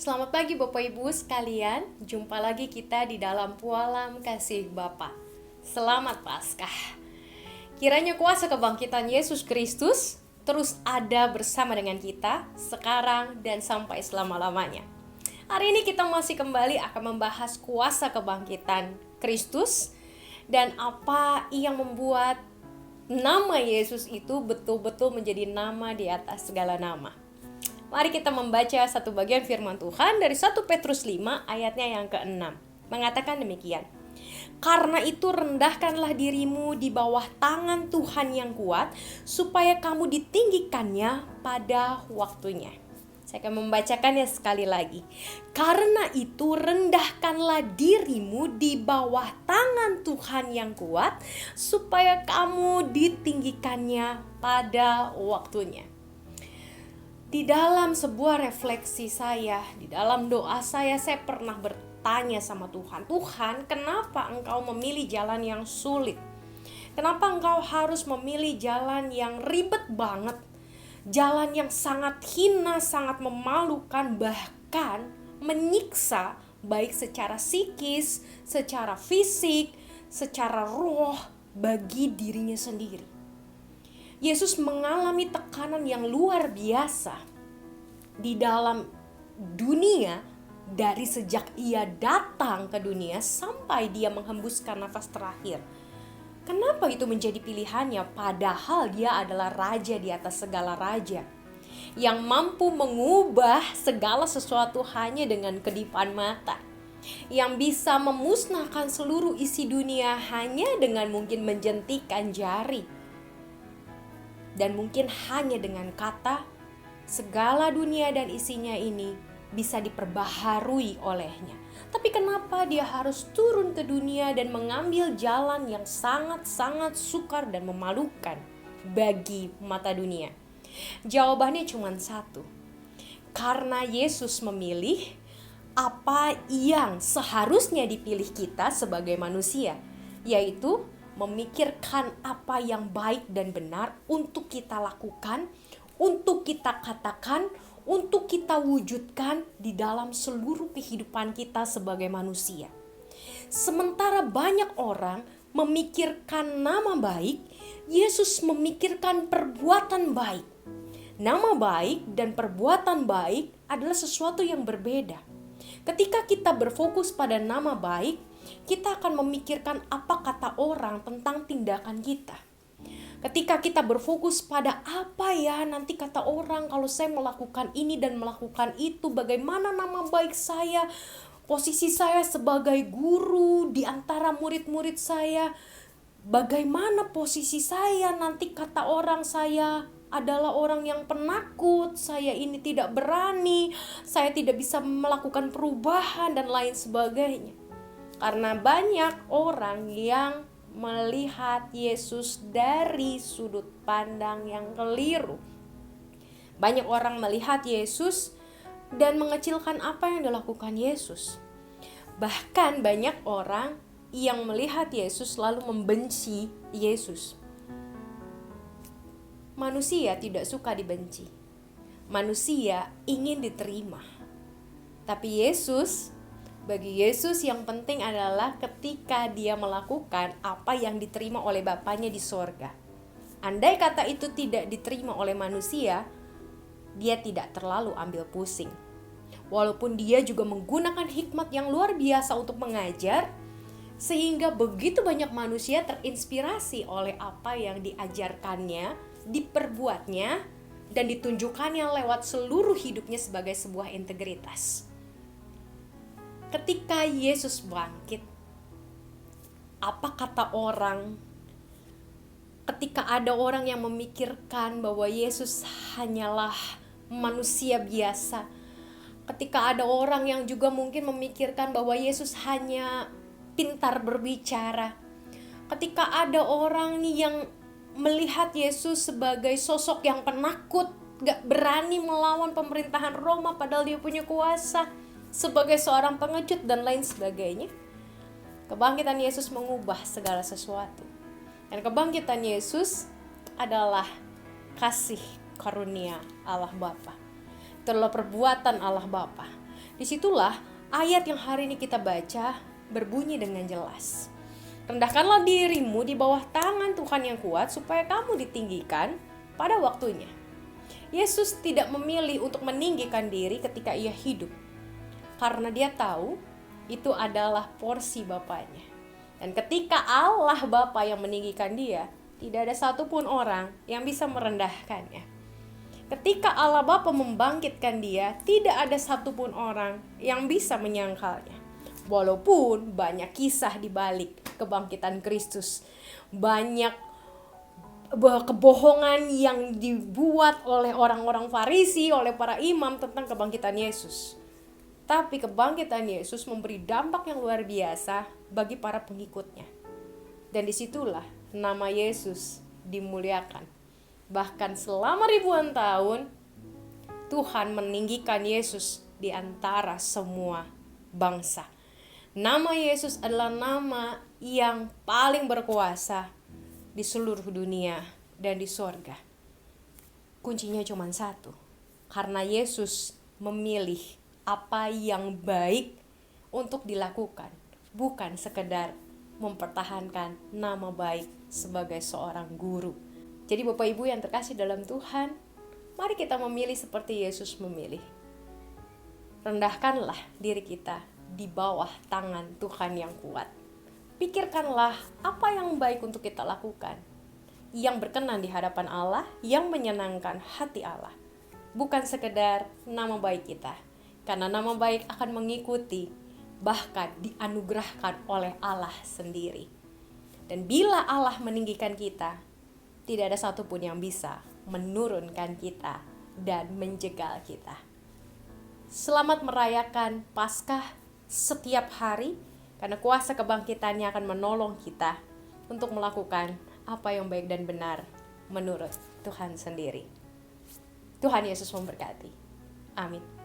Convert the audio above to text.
Selamat pagi Bapak Ibu sekalian, jumpa lagi kita di dalam Pualam Kasih Bapa. Selamat Paskah. Kiranya kuasa kebangkitan Yesus Kristus terus ada bersama dengan kita sekarang dan sampai selama-lamanya. Hari ini kita masih kembali akan membahas kuasa kebangkitan Kristus dan apa yang membuat nama Yesus itu betul-betul menjadi nama di atas segala nama. Mari kita membaca satu bagian firman Tuhan dari 1 Petrus 5 ayatnya yang ke-6. Mengatakan demikian. Karena itu rendahkanlah dirimu di bawah tangan Tuhan yang kuat, supaya kamu ditinggikannya pada waktunya. Saya akan membacakannya sekali lagi. Karena itu rendahkanlah dirimu di bawah tangan Tuhan yang kuat, supaya kamu ditinggikannya pada waktunya. Di dalam sebuah refleksi saya, di dalam doa saya pernah bertanya sama Tuhan, Tuhan, kenapa Engkau memilih jalan yang sulit? Kenapa Engkau harus memilih jalan yang ribet banget? Jalan yang sangat hina, sangat memalukan, bahkan menyiksa, baik secara psikis, secara fisik, secara roh, bagi dirinya sendiri. Yesus mengalami tekanan yang luar biasa di dalam dunia dari sejak ia datang ke dunia sampai dia menghembuskan nafas terakhir. Kenapa itu menjadi pilihannya padahal dia adalah raja di atas segala raja, yang mampu mengubah segala sesuatu hanya dengan kedipan mata, yang bisa memusnahkan seluruh isi dunia hanya dengan mungkin menjentikan jari. Dan mungkin hanya dengan kata, segala dunia dan isinya ini bisa diperbaharui olehnya. Tapi kenapa dia harus turun ke dunia dan mengambil jalan yang sangat-sangat sukar dan memalukan bagi mata dunia? Jawabannya cuma satu. Karena Yesus memilih apa yang seharusnya dipilih kita sebagai manusia, yaitu memikirkan apa yang baik dan benar untuk kita lakukan, untuk kita katakan, untuk kita wujudkan di dalam seluruh kehidupan kita sebagai manusia. Sementara banyak orang memikirkan nama baik, Yesus memikirkan perbuatan baik. Nama baik dan perbuatan baik adalah sesuatu yang berbeda. Ketika kita berfokus pada nama baik, kita akan memikirkan apa kata orang tentang tindakan kita. Ketika kita berfokus pada apa ya nanti kata orang kalau saya melakukan ini dan melakukan itu, bagaimana nama baik saya, posisi saya sebagai guru di antara murid-murid saya, bagaimana posisi saya nanti kata orang saya adalah orang yang penakut, saya ini tidak berani, saya tidak bisa melakukan perubahan dan lain sebagainya. Karena banyak orang yang melihat Yesus dari sudut pandang yang keliru. Banyak orang melihat Yesus dan mengecilkan apa yang dilakukan Yesus. Bahkan banyak orang yang melihat Yesus lalu membenci Yesus. Manusia tidak suka dibenci. Manusia ingin diterima. Tapi bagi Yesus yang penting adalah ketika dia melakukan apa yang diterima oleh Bapanya di sorga. Andai kata itu tidak diterima oleh manusia, dia tidak terlalu ambil pusing. Walaupun dia juga menggunakan hikmat yang luar biasa untuk mengajar, sehingga begitu banyak manusia terinspirasi oleh apa yang diajarkannya, diperbuatnya, dan ditunjukkannya lewat seluruh hidupnya sebagai sebuah integritas. Ketika Yesus bangkit, apa kata orang? Ketika ada orang yang memikirkan bahwa Yesus hanyalah manusia biasa, ketika ada orang yang juga mungkin memikirkan bahwa Yesus hanya pintar berbicara, ketika ada orang yang melihat Yesus sebagai sosok yang penakut, gak berani melawan pemerintahan Roma padahal dia punya kuasa, sebagai seorang pengecut dan lain sebagainya, kebangkitan Yesus mengubah segala sesuatu. Dan kebangkitan Yesus adalah kasih karunia Allah Bapa. Itulah perbuatan Allah Bapa. Disitulah ayat yang hari ini kita baca berbunyi dengan jelas. Rendahkanlah dirimu di bawah tangan Tuhan yang kuat supaya kamu ditinggikan pada waktunya. Yesus tidak memilih untuk meninggikan diri ketika ia hidup, karena dia tahu itu adalah porsi Bapaknya. Dan ketika Allah Bapa yang meninggikan dia, tidak ada satupun orang yang bisa merendahkannya. Ketika Allah Bapa membangkitkan dia, tidak ada satupun orang yang bisa menyangkalnya. Walaupun banyak kisah di balik kebangkitan Kristus, banyak kebohongan yang dibuat oleh orang-orang Farisi, oleh para imam tentang kebangkitan Yesus. Tapi kebangkitan Yesus memberi dampak yang luar biasa bagi para pengikutnya. Dan disitulah nama Yesus dimuliakan. Bahkan selama ribuan tahun, Tuhan meninggikan Yesus di antara semua bangsa. Nama Yesus adalah nama yang paling berkuasa di seluruh dunia dan di sorga. Kuncinya cuma satu, karena Yesus memilih apa yang baik untuk dilakukan, bukan sekedar mempertahankan nama baik sebagai seorang guru. Jadi Bapak Ibu yang terkasih dalam Tuhan, mari kita memilih seperti Yesus memilih. Rendahkanlah diri kita di bawah tangan Tuhan yang kuat. Pikirkanlah apa yang baik untuk kita lakukan, yang berkenan di hadapan Allah, yang menyenangkan hati Allah. Bukan sekedar nama baik kita, karena nama baik akan mengikuti, bahkan dianugerahkan oleh Allah sendiri. Dan bila Allah meninggikan kita, tidak ada satupun yang bisa menurunkan kita dan menjegal kita. Selamat merayakan Paskah setiap hari, karena kuasa kebangkitannya akan menolong kita untuk melakukan apa yang baik dan benar menurut Tuhan sendiri. Tuhan Yesus memberkati. Amin.